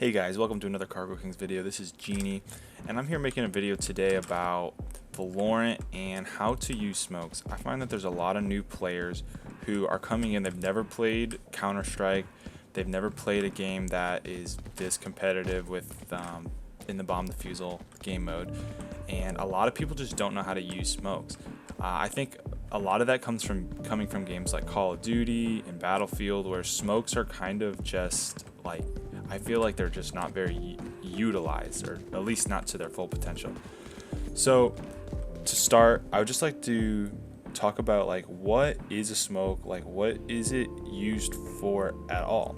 Hey guys, welcome to another Cargo Kings video. This is Genie, and I'm here making a video today about Valorant and how to use smokes. I find that there's a lot of new players who are coming in, they've never played Counter-Strike, they've never played a game that is this competitive with in the bomb defusal game mode, and a lot of people just don't know how to use smokes. I think a lot of that coming from games like Call of Duty and Battlefield, where smokes are kind of just like, I feel like they're just not very utilized, or at least not to their full potential. So to start, I would just like to talk about like what is a smoke, like what is it used for at all.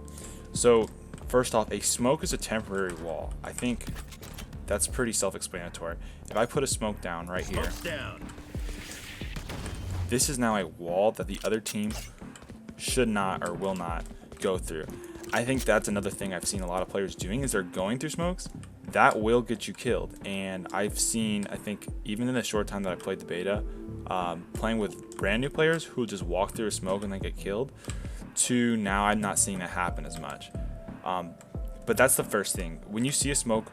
So first off, a smoke is a temporary wall. I think that's pretty self-explanatory. If I put a smoke down right here, this is now a wall that the other team should not or will not go through. I think that's another thing I've seen a lot of players doing, is they're going through smokes. That will get you killed. And I've seen, I think even in the short time that I played the beta, playing with brand new players who just walk through a smoke and then get killed, to now I'm not seeing that happen as much. But that's the first thing. When you see a smoke,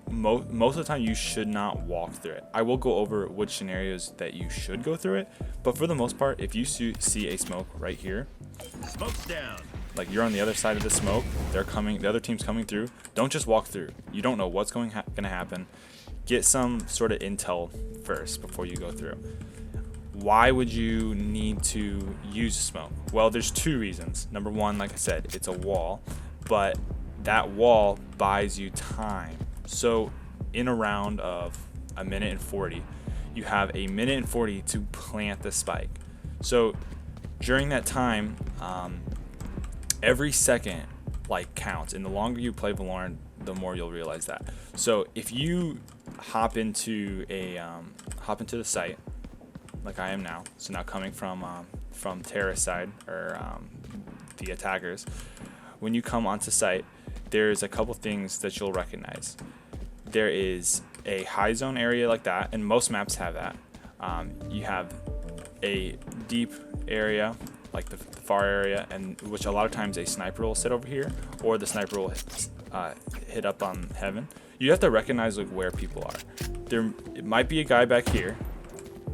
most of the time you should not walk through it. I will go over which scenarios that you should go through it, but for the most part, if you see a smoke right here, smoke's down. Like you're on the other side of the smoke, they're coming, the other team's coming through, don't just walk through. You don't know what's gonna happen. Get some sort of intel first before you go through. Why would you need to use a smoke? Well, there's two reasons. Number one, like I said, it's a wall, but that wall buys you time. So in a round of a minute and 40, you have a minute and 40 to plant the spike. So during that time, every second like counts, and the longer you play Valorant, the more you'll realize that. So if you hop into the site like I am now, so now coming from terrorist side, or the attackers, when you come onto site, there's a couple things that you'll recognize. There is a high zone area like that, and most maps have that. You have a deep area, like the far area, and which a lot of times a sniper will sit over here, or the sniper will hit up on heaven. You have to recognize like where people are. It might be a guy back here,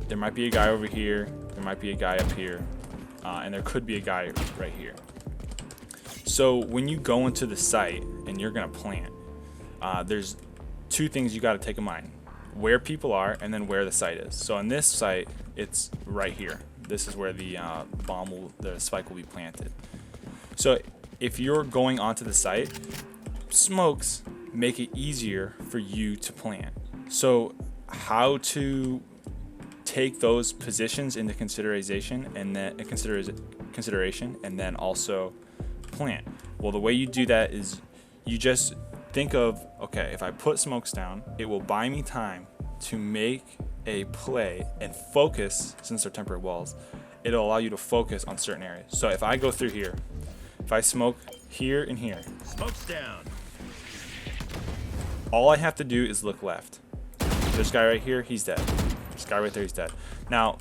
there might be a guy over here, there might be a guy up here, and there could be a guy right here. So when you go into the site and you're gonna plant, there's two things you got to take in mind: where people are, and then where the site is. So on this site, it's right here. This is where the the spike will be planted. So if you're going onto the site, smokes make it easier for you to plant. So how to take those positions into consideration, and then also plant? Well, the way you do that is you just think of, okay, if I put smokes down, it will buy me time to make a play and focus. Since they're temporary walls, it'll allow you to focus on certain areas. So if I go through here, if I smoke here and here, smoke's down. all I have to do is look left. This guy right here, he's dead. This guy right there, he's dead. Now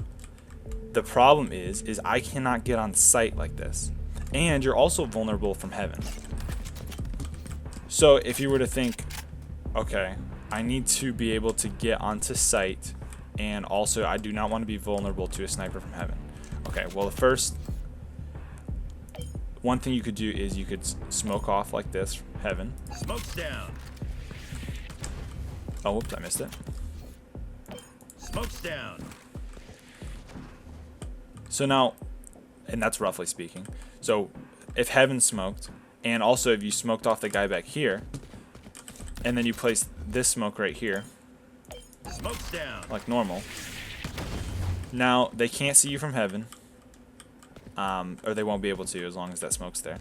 the problem is I cannot get on site like this, and you're also vulnerable from heaven. So if you were to think, okay, I need to be able to get onto site, and also I do not want to be vulnerable to a sniper from heaven. Okay, well, the first one thing you could do is you could smoke off like this, heaven. Smoke's down. Oh, whoops, I missed it. Smoke's down. So now, and that's roughly speaking. So if heaven smoked, and also if you smoked off the guy back here, and then you place this smoke right here, smoke's down, like normal, now they can't see you from heaven, or they won't be able to as long as that smoke's there.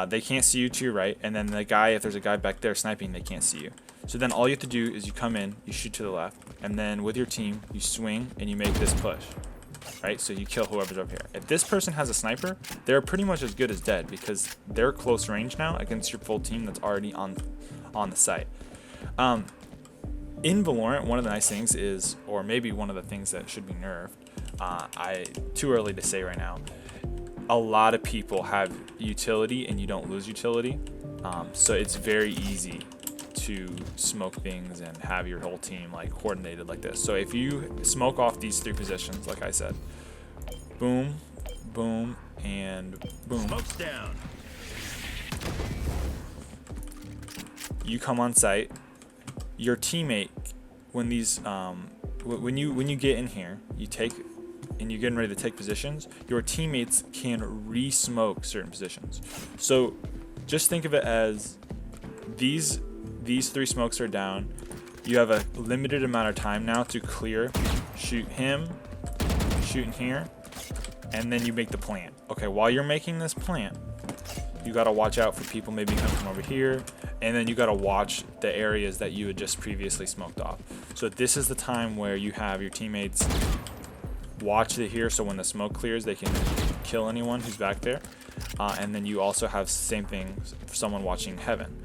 They can't see you to your right, and then the guy, if there's a guy back there sniping, they can't see you. So then all you have to do is you come in, you shoot to the left, and then with your team you swing and you make this push, right? So you kill whoever's over here. If this person has a sniper, they're pretty much as good as dead, because they're close range now against your full team that's already on the site. In Valorant, one of the nice things is, or maybe one of the things that should be nerfed, too early to say right now, a lot of people have utility and you don't lose utility. So it's very easy to smoke things and have your whole team like coordinated like this. So if you smoke off these 3 positions, like I said, boom, boom, and boom. Smoke's down. You come on site. Your teammate, when these when you get in here, you take and you're getting ready to take positions, your teammates can re-smoke certain positions. So just think of it as these 3 smokes are down. You have a limited amount of time now to clear, shoot him, shoot in here, and then you make the plant. Okay, while you're making this plant, you got to watch out for people maybe coming from over here, and then you got to watch the areas that you had just previously smoked off. So this is the time where you have your teammates watch it here, so when the smoke clears, they can kill anyone who's back there. And then you also have same thing for someone watching heaven.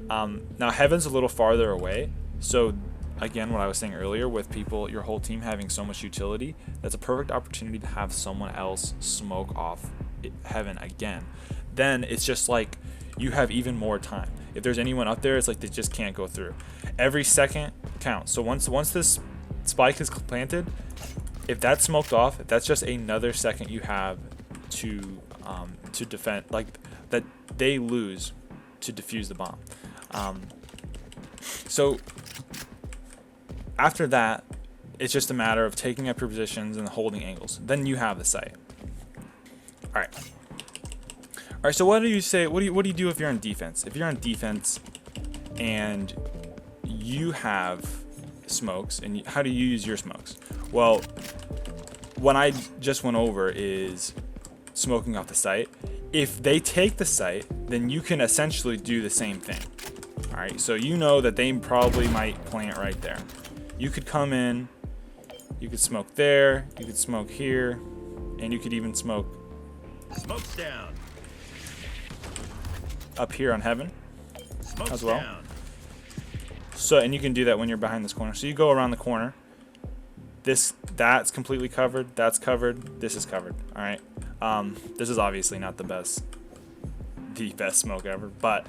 Now heaven's a little farther away, so again, what I was saying earlier with people, your whole team having so much utility, that's a perfect opportunity to have someone else smoke off heaven again. Then it's just like you have even more time. If there's anyone up there, it's like they just can't go through. Every second counts. So once this spike is planted, if that's smoked off, that's just another second you have to defend, like that they lose to defuse the bomb. So after that, it's just a matter of taking up your positions and holding angles. Then you have the site. All right. So what do you say? What do you do if you're on defense? If you're on defense and you have smokes, and how do you use your smokes? Well, what I just went over is smoking off the site. If they take the site, then you can essentially do the same thing. All right, so you know that they probably might plant right there. You could come in, you could smoke there, you could smoke here, and you could even smoke Smoke's down. up here on heaven Smoke's as well. down. So, and you can do that when you're behind this corner. So you go around the corner. That's completely covered. That's covered. This is covered. All right. This is obviously not the best smoke ever, but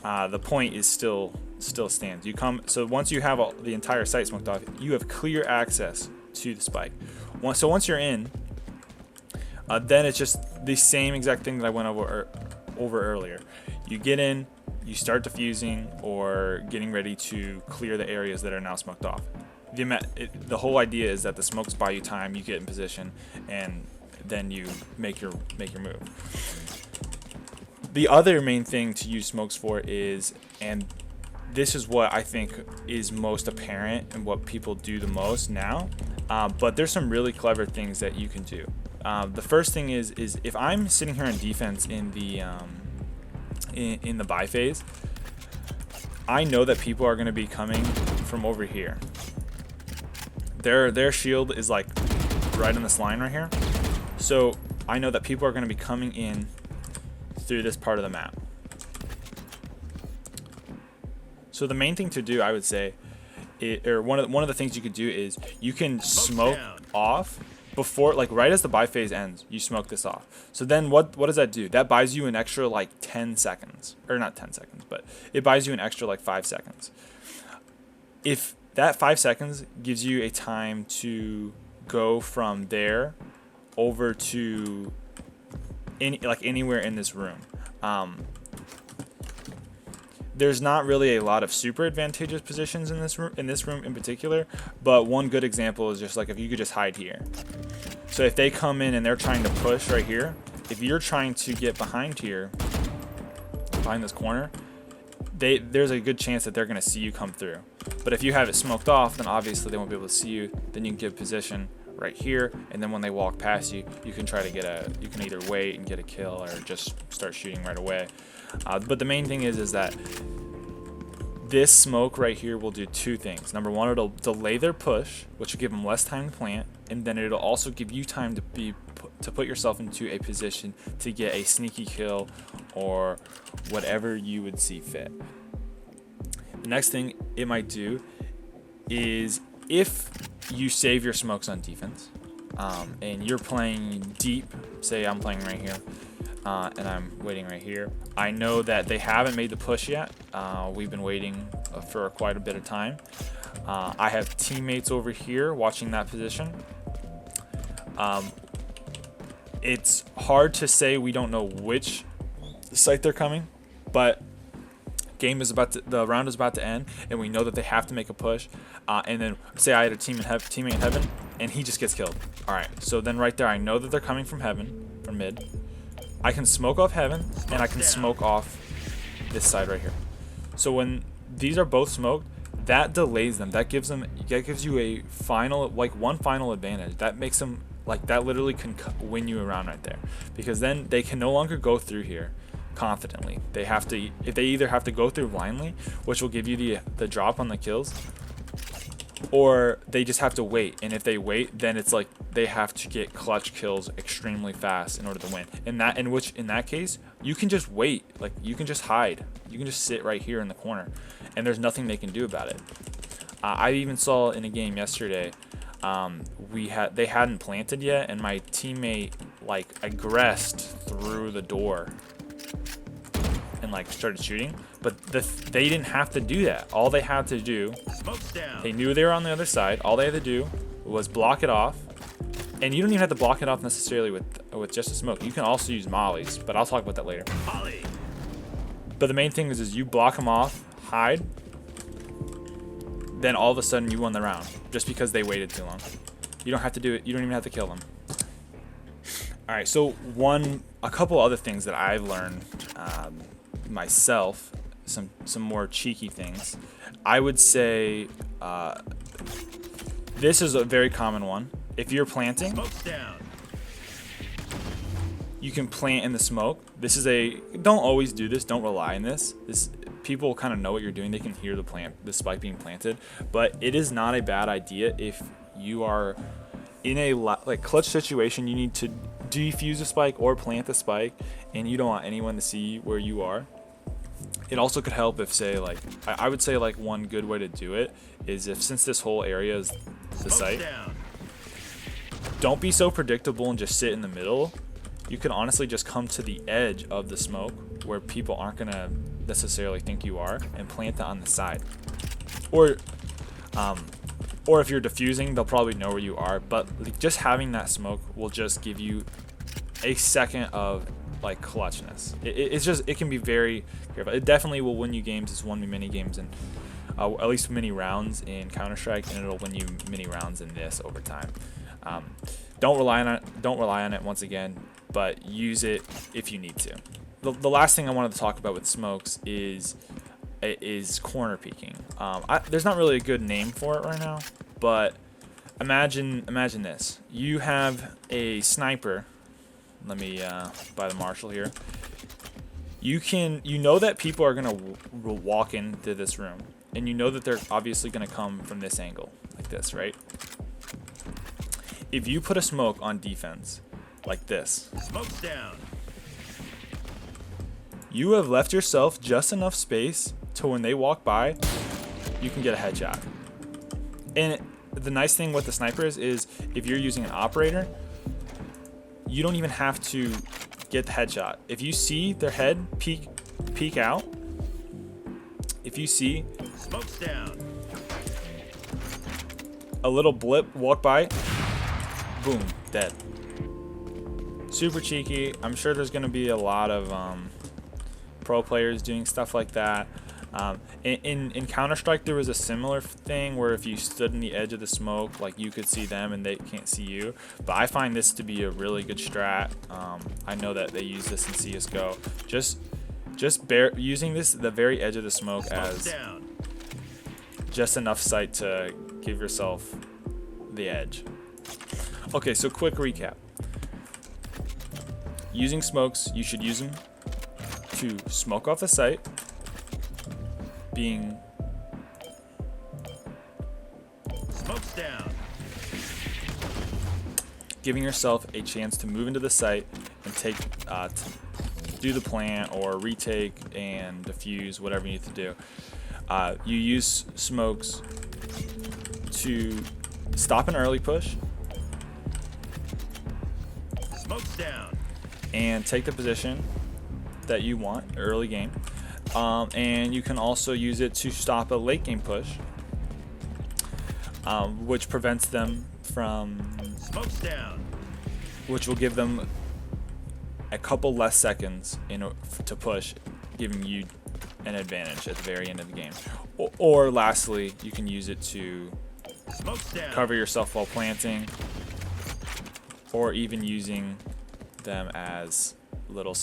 the point is still stands. You come. So once you have the entire site smoked off, you have clear access to the spike. So once you're in, then it's just the same exact thing that I went over earlier. You get in, you start diffusing or getting ready to clear the areas that are now smoked off. The whole idea is that the smokes buy you time, you get in position, and then you make your move. The other main thing to use smokes for is, and this is what I think is most apparent and what people do the most now, but there's some really clever things that you can do. The first thing is if I'm sitting here on defense in the buy phase, I know that people are going to be coming from over here. Their shield is like right in this line right here, so I know that people are going to be coming in through this part of the map. So the main thing to do, I would say, one of the things you could do is you can smoke off before, like right as the buy phase ends, you smoke this off. So then what does that do? That buys you an extra like 10 seconds, or not 10 seconds, but it buys you an extra like 5 seconds. If that 5 seconds gives you a time to go from there over to anywhere in this room. There's not really a lot of super advantageous positions in this room in particular, but one good example is just like if you could just hide here. So if they come in and they're trying to push right here, if you're trying to get behind here, behind this corner, there's a good chance that they're going to see you come through. But if you have it smoked off, then obviously they won't be able to see you. Then you can get position right here, and then when they walk past you, you can try to you can either wait and get a kill or just start shooting right away. But the main thing is that this smoke right here will do 2 things. Number one, it'll delay their push, which will give them less time to plant, and then it'll also give you time to put yourself into a position to get a sneaky kill or whatever you would see fit. The next thing it might do is if you save your smokes on defense and you're playing deep, say I'm playing right here, and I'm waiting right here. I know that they haven't made the push yet. We've been waiting for quite a bit of time. I have teammates over here watching that position. It's hard to say. We don't know which site they're coming, but the round is about to end, and we know that they have to make a push. And then say I had a teammate in heaven, and he just gets killed. All right, so then right there, I know that they're coming from heaven, from mid. I can smoke off heaven, and I can smoke off this side right here. So when these are both smoked, that delays them. That gives you a final, like one final advantage. That makes them, like, that literally can win you around right there, because then they can no longer go through here confidently. They have to, if they either have to go through blindly, which will give you the drop on the kills, or they just have to wait. And if they wait, then it's like they have to get clutch kills extremely fast in order to win. In that case, you can just wait. Like, you can just hide. You can just sit right here in the corner, and there's nothing they can do about it. I even saw in a game yesterday, they hadn't planted yet, and my teammate like aggressed through the door and like started shooting, but they didn't have to do that. All they had to do, they knew they were on the other side. All they had to do was block it off, and you don't even have to block it off necessarily with just a smoke. You can also use mollies, but I'll talk about that later. Molly. But the main thing is you block them off, hide, then all of a sudden you won the round just because they waited too long. You don't have to do it. You don't even have to kill them. All right, so a couple other things that I've learned myself, some more cheeky things. I would say this is a very common one. If you're planting, you can plant in the smoke. This is don't always do this. Don't rely on this. People kind of know what you're doing. They can hear the spike being planted, but it is not a bad idea if you are in a like clutch situation. You need to defuse a spike or plant the spike, and you don't want anyone to see where you are. It also could help if, say, like, I would say, like, one good way to do it is since this whole area is the site, don't be so predictable and just sit in the middle. You can honestly just come to the edge of the smoke where people aren't going to necessarily think you are, and plant that on the side. Or if you're diffusing, they'll probably know where you are, but just having that smoke will just give you a second of like clutchness. It can be very careful. It definitely will win you games. It's won me many games, and at least many rounds in Counter-Strike, and it'll win you many rounds in this over time. Don't rely on it once again, but use it if you need to. The last thing I wanted to talk about with smokes is corner peeking. There's not really a good name for it right now, but imagine this. You have a sniper. Let me buy the Marshall here. You know that people are gonna walk into this room, and you know that they're obviously gonna come from this angle, like this, right? If you put a smoke on defense, like this, Smoke's down. you have left yourself just enough space to when they walk by, you can get a headshot. And the nice thing with the snipers is if you're using an operator, you don't even have to get the headshot. If you see their head peek out, if you see Smoke's down. a little blip walk by, boom, dead. Super cheeky. I'm sure there's going to be a lot of pro players doing stuff like that. In Counter-Strike, there was a similar thing where if you stood in the edge of the smoke, like, you could see them and they can't see you. But I find this to be a really good strat. I know that they use this in CSGO. Just using the very edge of the smoke as just enough sight to give yourself the edge. Okay, so quick recap. Using smokes, you should use them to smoke off the site, being Smoke's down. giving yourself a chance to move into the site and do the plant or retake and defuse, whatever you need to do. You use smokes to stop an early push Smoke's down. and take the position that you want early game. And you can also use it to stop a late game push, which prevents them from, Smoke's down. which will give them a couple less seconds to push, giving you an advantage at the very end of the game. Or lastly, you can use it to Smoke's down. cover yourself while planting, or even using them as little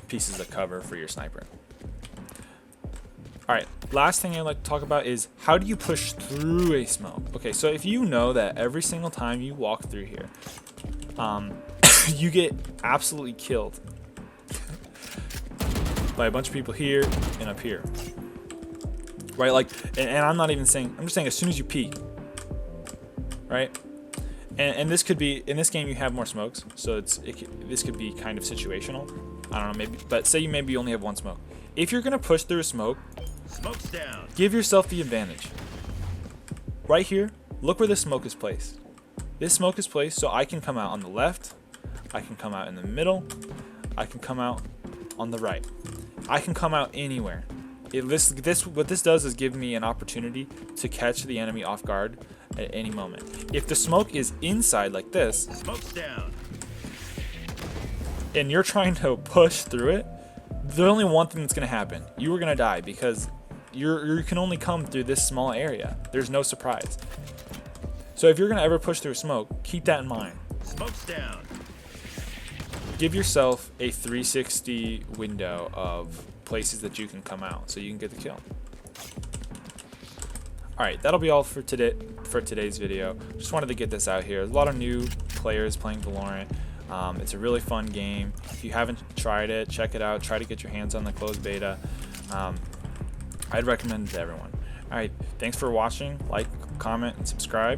pieces of cover for your sniper. Alright, last thing I'd like to talk about is how do you push through a smoke? Okay, so if you know that every single time you walk through here, you get absolutely killed by a bunch of people here and up here. Right, like, and I'm not even saying, I'm just saying as soon as you peek, right? And this could be, in this game you have more smokes, so this could be kind of situational. I don't know, maybe, but say you maybe only have one smoke. If you're gonna push through a smoke, Smoke's down. give yourself the advantage. Right here, look where this smoke is placed. This smoke is placed so I can come out on the left, I can come out in the middle, I can come out on the right. I can come out anywhere. What this does is give me an opportunity to catch the enemy off guard at any moment. If the smoke is inside like this, Smoke's down. and you're trying to push through it, there's only one thing that's going to happen. You are going to die because you can only come through this small area. There's no surprise. So if you're going to ever push through smoke, keep that in mind. Smoke's down. Give yourself a 360 window of places that you can come out so you can get the kill. Alright, that'll be all for today's video. Just wanted to get this out here. There's a lot of new players playing Valorant. It's a really fun game. If you haven't tried it, check it out. Try to get your hands on the closed beta. I'd recommend it to everyone. Alright, thanks for watching. Like, comment, and subscribe.